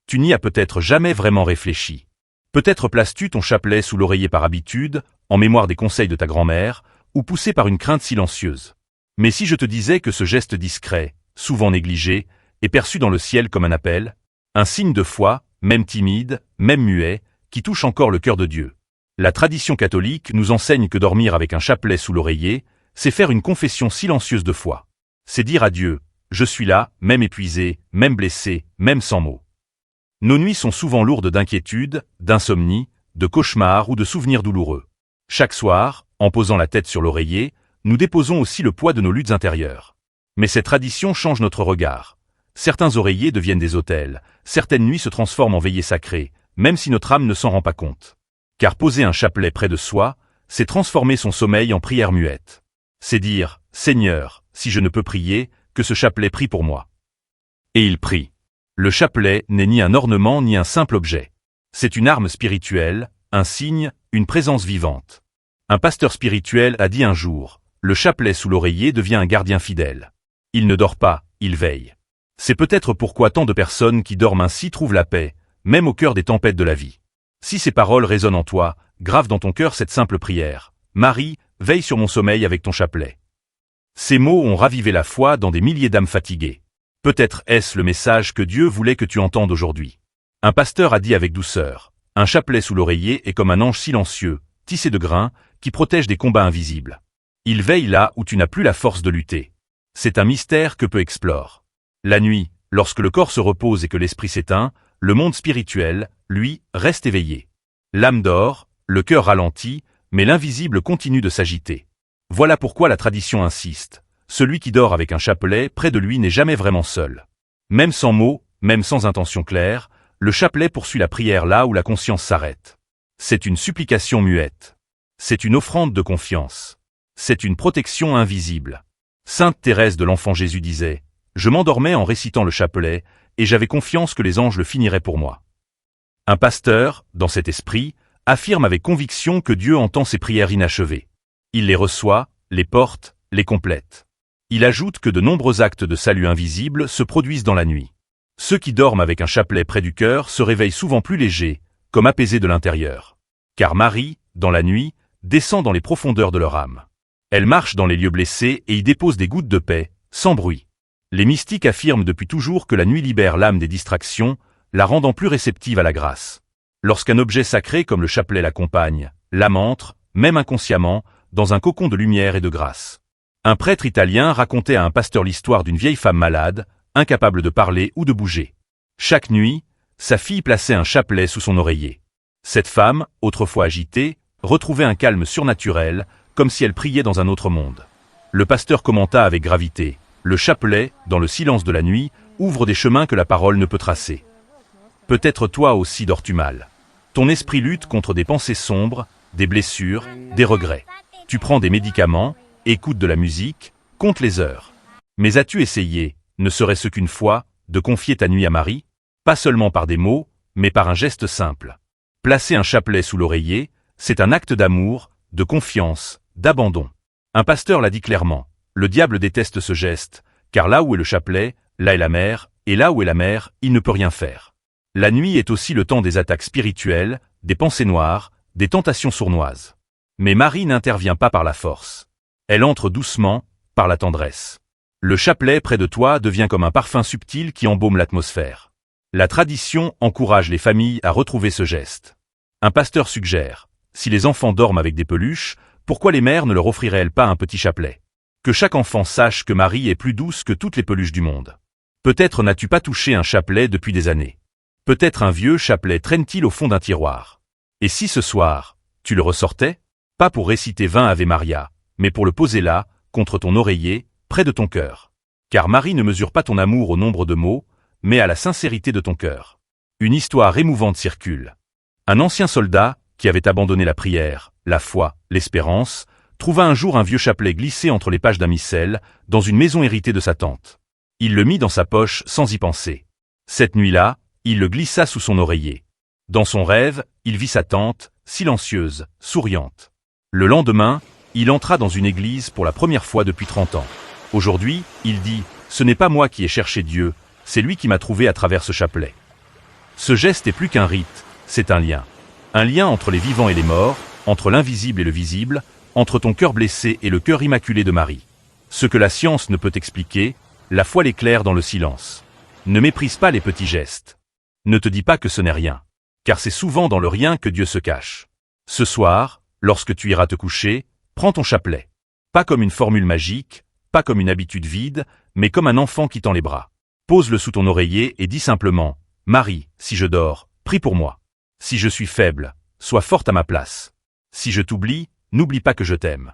Tu n'y as peut-être jamais vraiment réfléchi. Peut-être places-tu ton chapelet sous l'oreiller par habitude, en mémoire des conseils de ta grand-mère, ou poussé par une crainte silencieuse. Mais si je te disais que ce geste discret, souvent négligé, est perçu dans le ciel comme un appel, un signe de foi, même timide, même muet, qui touche encore le cœur de Dieu. La tradition catholique nous enseigne que dormir avec un chapelet sous l'oreiller, c'est faire une confession silencieuse de foi. C'est dire à Dieu, je suis là, même épuisé, même blessé, même sans mots. Nos nuits sont souvent lourdes d'inquiétudes, d'insomnie, de cauchemars ou de souvenirs douloureux. Chaque soir, en posant la tête sur l'oreiller, nous déposons aussi le poids de nos luttes intérieures. Mais cette tradition change notre regard. Certains oreillers deviennent des autels, certaines nuits se transforment en veillées sacrées, même si notre âme ne s'en rend pas compte. Car poser un chapelet près de soi, c'est transformer son sommeil en prière muette. C'est dire, Seigneur, si je ne peux prier, que ce chapelet prie pour moi. Et il prie. Le chapelet n'est ni un ornement ni un simple objet. C'est une arme spirituelle, un signe, une présence vivante. Un pasteur spirituel a dit un jour, le chapelet sous l'oreiller devient un gardien fidèle. Il ne dort pas, il veille. C'est peut-être pourquoi tant de personnes qui dorment ainsi trouvent la paix, même au cœur des tempêtes de la vie. Si ces paroles résonnent en toi, grave dans ton cœur cette simple prière. Marie, veille sur mon sommeil avec ton chapelet. Ces mots ont ravivé la foi dans des milliers d'âmes fatiguées. Peut-être est-ce le message que Dieu voulait que tu entendes aujourd'hui. Un pasteur a dit avec douceur, un chapelet sous l'oreiller est comme un ange silencieux, tissé de grains, qui protège des combats invisibles. Il veille là où tu n'as plus la force de lutter. C'est un mystère que peu explore. La nuit, lorsque le corps se repose et que l'esprit s'éteint, le monde spirituel, lui, reste éveillé. L'âme dort, le cœur ralentit, mais l'invisible continue de s'agiter. Voilà pourquoi la tradition insiste. Celui qui dort avec un chapelet près de lui n'est jamais vraiment seul. Même sans mots, même sans intention claire, le chapelet poursuit la prière là où la conscience s'arrête. C'est une supplication muette. C'est une offrande de confiance. C'est une protection invisible. Sainte Thérèse de l'Enfant Jésus disait, « Je m'endormais en récitant le chapelet, et j'avais confiance que les anges le finiraient pour moi. » Un pasteur, dans cet esprit, affirme avec conviction que Dieu entend ses prières inachevées. Il les reçoit, les porte, les complète. Il ajoute que de nombreux actes de salut invisibles se produisent dans la nuit. Ceux qui dorment avec un chapelet près du cœur se réveillent souvent plus légers, comme apaisés de l'intérieur. Car Marie, dans la nuit, descend dans les profondeurs de leur âme. Elle marche dans les lieux blessés et y dépose des gouttes de paix, sans bruit. Les mystiques affirment depuis toujours que la nuit libère l'âme des distractions, la rendant plus réceptive à la grâce. Lorsqu'un objet sacré comme le chapelet l'accompagne, l'âme entre, même inconsciemment, dans un cocon de lumière et de grâce. Un prêtre italien racontait à un pasteur l'histoire d'une vieille femme malade, incapable de parler ou de bouger. Chaque nuit, sa fille plaçait un chapelet sous son oreiller. Cette femme, autrefois agitée, retrouvait un calme surnaturel, comme si elle priait dans un autre monde. Le pasteur commenta avec gravité, « Le chapelet, dans le silence de la nuit, ouvre des chemins que la parole ne peut tracer. » Peut-être toi aussi dors-tu mal. Ton esprit lutte contre des pensées sombres, des blessures, des regrets. Tu prends des médicaments, écoutes de la musique, comptes les heures. Mais as-tu essayé, ne serait-ce qu'une fois, de confier ta nuit à Marie? Pas seulement par des mots, mais par un geste simple. Placer un chapelet sous l'oreiller, c'est un acte d'amour, de confiance, d'abandon. Un pasteur l'a dit clairement, le diable déteste ce geste, car là où est le chapelet, là est la mer, et là où est la mer, il ne peut rien faire. La nuit est aussi le temps des attaques spirituelles, des pensées noires, des tentations sournoises. Mais Marie n'intervient pas par la force. Elle entre doucement, par la tendresse. Le chapelet près de toi devient comme un parfum subtil qui embaume l'atmosphère. La tradition encourage les familles à retrouver ce geste. Un pasteur suggère, si les enfants dorment avec des peluches, pourquoi les mères ne leur offriraient-elles pas un petit chapelet? Que chaque enfant sache que Marie est plus douce que toutes les peluches du monde. Peut-être n'as-tu pas touché un chapelet depuis des années. Peut-être un vieux chapelet traîne-t-il au fond d'un tiroir. Et si ce soir, tu le ressortais? Pas pour réciter 20 Ave Maria, mais pour le poser là, contre ton oreiller, près de ton cœur. Car Marie ne mesure pas ton amour au nombre de mots, mais à la sincérité de ton cœur. Une histoire émouvante circule. Un ancien soldat, qui avait abandonné la prière, la foi, l'espérance, trouva un jour un vieux chapelet glissé entre les pages d'un missel, dans une maison héritée de sa tante. Il le mit dans sa poche sans y penser. Cette nuit-là, il le glissa sous son oreiller. Dans son rêve, il vit sa tante, silencieuse, souriante. Le lendemain, il entra dans une église pour la première fois depuis 30 ans. Aujourd'hui, il dit, « Ce n'est pas moi qui ai cherché Dieu, c'est lui qui m'a trouvé à travers ce chapelet. » Ce geste est plus qu'un rite, c'est un lien. Un lien entre les vivants et les morts, entre l'invisible et le visible, entre ton cœur blessé et le cœur immaculé de Marie. Ce que la science ne peut expliquer, la foi l'éclaire dans le silence. Ne méprise pas les petits gestes. Ne te dis pas que ce n'est rien. Car c'est souvent dans le rien que Dieu se cache. Ce soir, lorsque tu iras te coucher, prends ton chapelet. Pas comme une formule magique, pas comme une habitude vide, mais comme un enfant qui tend les bras. Pose-le sous ton oreiller et dis simplement « Marie, si je dors, prie pour moi. Si je suis faible, sois forte à ma place. Si je t'oublie, n'oublie pas que je t'aime. »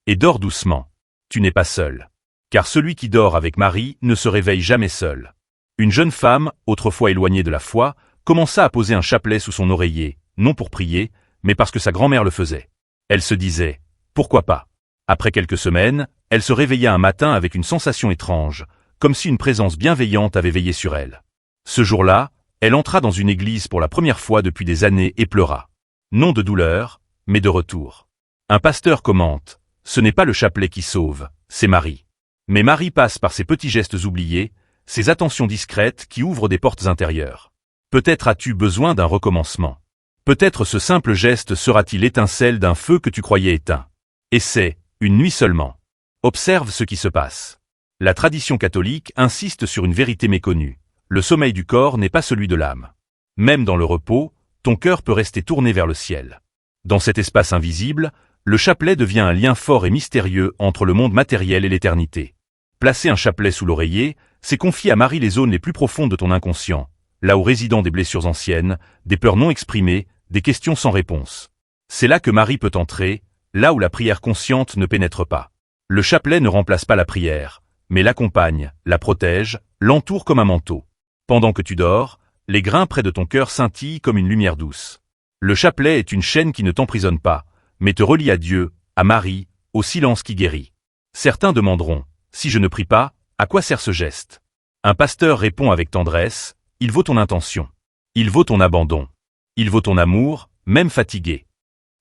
Et dors doucement. Tu n'es pas seul. Car celui qui dort avec Marie ne se réveille jamais seul. Une jeune femme, autrefois éloignée de la foi, commença à poser un chapelet sous son oreiller, non pour prier, mais parce que sa grand-mère le faisait. Elle se disait « Pourquoi pas ?» Après quelques semaines, elle se réveilla un matin avec une sensation étrange, comme si une présence bienveillante avait veillé sur elle. Ce jour-là, elle entra dans une église pour la première fois depuis des années et pleura. Non de douleur, mais de retour. Un pasteur commente « Ce n'est pas le chapelet qui sauve, c'est Marie. » Mais Marie passe par ces petits gestes oubliés, ces attentions discrètes qui ouvrent des portes intérieures. Peut-être as-tu besoin d'un recommencement. Peut-être ce simple geste sera-t-il l'étincelle d'un feu que tu croyais éteint. Essaie, une nuit seulement. Observe ce qui se passe. La tradition catholique insiste sur une vérité méconnue. Le sommeil du corps n'est pas celui de l'âme. Même dans le repos, ton cœur peut rester tourné vers le ciel. Dans cet espace invisible, le chapelet devient un lien fort et mystérieux entre le monde matériel et l'éternité. Placer un chapelet sous l'oreiller, c'est confier à Marie les zones les plus profondes de ton inconscient, là où résident des blessures anciennes, des peurs non exprimées, des questions sans réponse. C'est là que Marie peut entrer, là où la prière consciente ne pénètre pas. Le chapelet ne remplace pas la prière, mais l'accompagne, la protège, l'entoure comme un manteau. Pendant que tu dors, les grains près de ton cœur scintillent comme une lumière douce. Le chapelet est une chaîne qui ne t'emprisonne pas, mais te relie à Dieu, à Marie, au silence qui guérit. Certains demanderont, si je ne prie pas, à quoi sert ce geste? Un pasteur répond avec tendresse, il vaut ton intention. Il vaut ton abandon. Il vaut ton amour, même fatigué.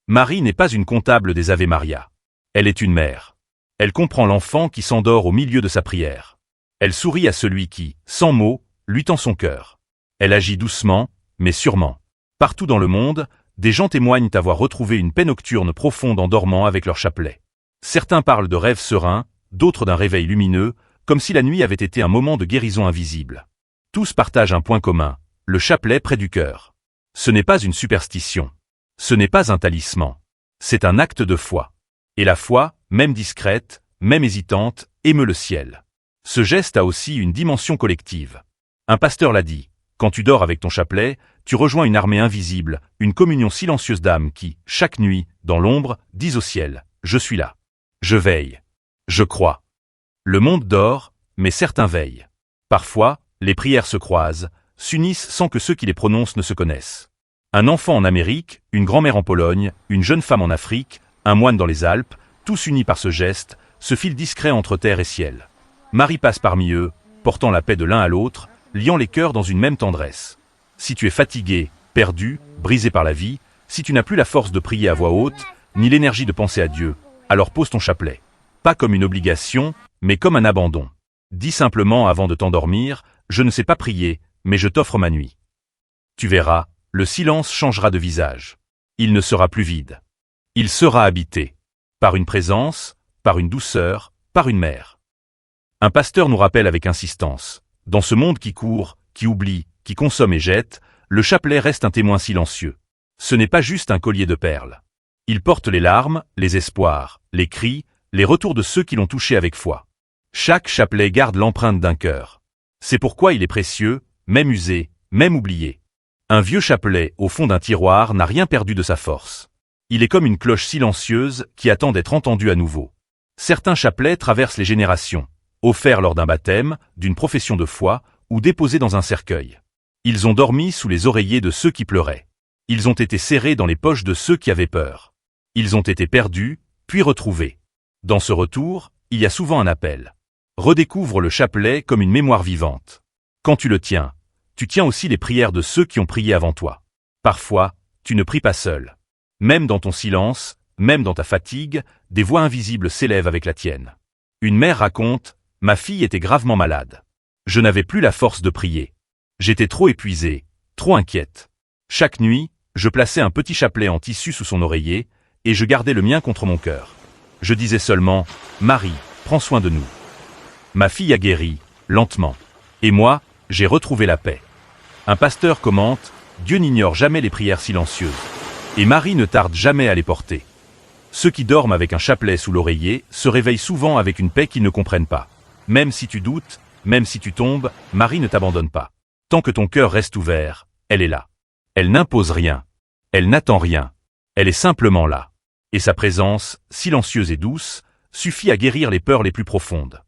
Marie n'est pas une comptable des Ave Maria. Elle est une mère. Elle comprend l'enfant qui s'endort au milieu de sa prière. Elle sourit à celui qui, sans mots, lui tend son cœur. Elle agit doucement, mais sûrement. Partout dans le monde, des gens témoignent avoir retrouvé une paix nocturne profonde en dormant avec leur chapelet. Certains parlent de rêves sereins, d'autres d'un réveil lumineux, comme si la nuit avait été un moment de guérison invisible. Tous partagent un point commun, le chapelet près du cœur. Ce n'est pas une superstition. Ce n'est pas un talisman. C'est un acte de foi. Et la foi, même discrète, même hésitante, émeut le ciel. Ce geste a aussi une dimension collective. Un pasteur l'a dit, quand tu dors avec ton chapelet, tu rejoins une armée invisible, une communion silencieuse d'âmes qui, chaque nuit, dans l'ombre, disent au ciel, « Je suis là. Je veille. Je crois. » Le monde dort, mais certains veillent. Parfois, les prières se croisent, s'unissent sans que ceux qui les prononcent ne se connaissent. Un enfant en Amérique, une grand-mère en Pologne, une jeune femme en Afrique, un moine dans les Alpes, tous unis par ce geste, ce fil discret entre terre et ciel. Marie passe parmi eux, portant la paix de l'un à l'autre, liant les cœurs dans une même tendresse. Si tu es fatigué, perdu, brisé par la vie, si tu n'as plus la force de prier à voix haute, ni l'énergie de penser à Dieu, alors pose ton chapelet. Pas comme une obligation, mais comme un abandon. Dis simplement avant de t'endormir, je ne sais pas prier, mais je t'offre ma nuit. Tu verras, le silence changera de visage. Il ne sera plus vide. Il sera habité. Par une présence, par une douceur, par une mère. Un pasteur nous rappelle avec insistance. Dans ce monde qui court, qui oublie, qui consomme et jette, le chapelet reste un témoin silencieux. Ce n'est pas juste un collier de perles. Il porte les larmes, les espoirs, les cris, les retours de ceux qui l'ont touché avec foi. Chaque chapelet garde l'empreinte d'un cœur. C'est pourquoi il est précieux, même usé, même oublié. Un vieux chapelet au fond d'un tiroir n'a rien perdu de sa force. Il est comme une cloche silencieuse qui attend d'être entendue à nouveau. Certains chapelets traversent les générations, offerts lors d'un baptême, d'une profession de foi, ou déposés dans un cercueil. Ils ont dormi sous les oreillers de ceux qui pleuraient. Ils ont été serrés dans les poches de ceux qui avaient peur. Ils ont été perdus, puis retrouvés. Dans ce retour, il y a souvent un appel. Redécouvre le chapelet comme une mémoire vivante. Quand tu le tiens, tu tiens aussi les prières de ceux qui ont prié avant toi. Parfois, tu ne pries pas seul. Même dans ton silence, même dans ta fatigue, des voix invisibles s'élèvent avec la tienne. Une mère raconte, « Ma fille était gravement malade. Je n'avais plus la force de prier. J'étais trop épuisé, trop inquiète. Chaque nuit, je plaçais un petit chapelet en tissu sous son oreiller, et je gardais le mien contre mon cœur. Je disais seulement, « Marie, prends soin de nous. » Ma fille a guéri, lentement. Et moi, j'ai retrouvé la paix. Un pasteur commente, « Dieu n'ignore jamais les prières silencieuses. » Et Marie ne tarde jamais à les porter. Ceux qui dorment avec un chapelet sous l'oreiller se réveillent souvent avec une paix qu'ils ne comprennent pas. Même si tu doutes, même si tu tombes, Marie ne t'abandonne pas. Tant que ton cœur reste ouvert, elle est là. Elle n'impose rien. Elle n'attend rien. Elle est simplement là. Et sa présence, silencieuse et douce, suffit à guérir les peurs les plus profondes.